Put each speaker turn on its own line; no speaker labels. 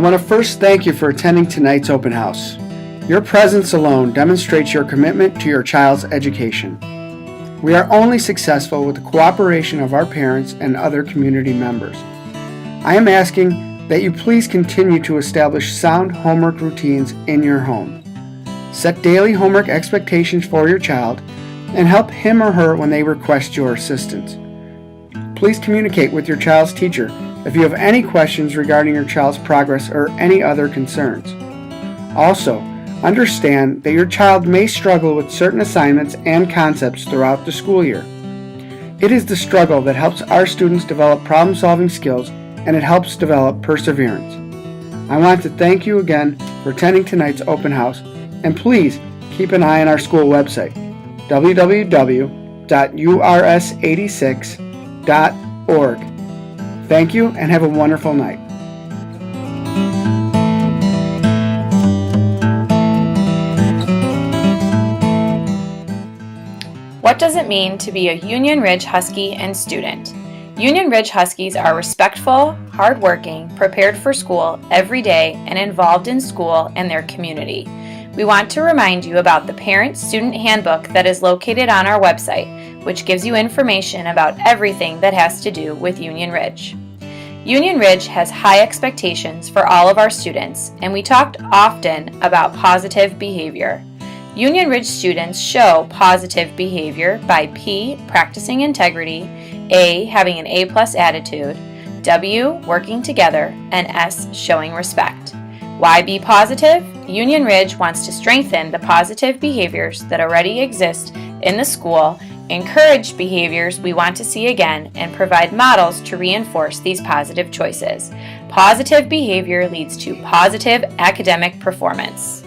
want to first thank you for attending tonight's open house. Your presence alone demonstrates your commitment to your child's education. We are only successful with the cooperation of our parents and other community members. I am asking that you please continue to establish sound homework routines in your home. Set daily homework expectations for your child and help him or her when they request your assistance. Please communicate with your child's teacher if you have any questions regarding your child's progress or any other concerns. Also, understand that your child may struggle with certain assignments and concepts throughout the school year. It is the struggle that helps our students develop problem-solving skills, and it helps develop perseverance. I want to thank you again for attending tonight's open house, and please keep an eye on our school website, www.urs86.org. Thank you and have a wonderful night.
What does it mean to be a Union Ridge Husky and student? Union Ridge Huskies are respectful, hardworking, prepared for school every day, and involved in school and their community. We want to remind you about the Parent-Student Handbook that is located on our website, which gives you information about everything that has to do with Union Ridge. Union Ridge has high expectations for all of our students, and we talked often about positive behavior. Union Ridge students show positive behavior by P, practicing integrity, A, having an A+ attitude, W, working together, and S, showing respect. Why be positive? Union Ridge wants to strengthen the positive behaviors that already exist in the school, encourage behaviors we want to see again, and provide models to reinforce these positive choices. Positive behavior leads to positive academic performance.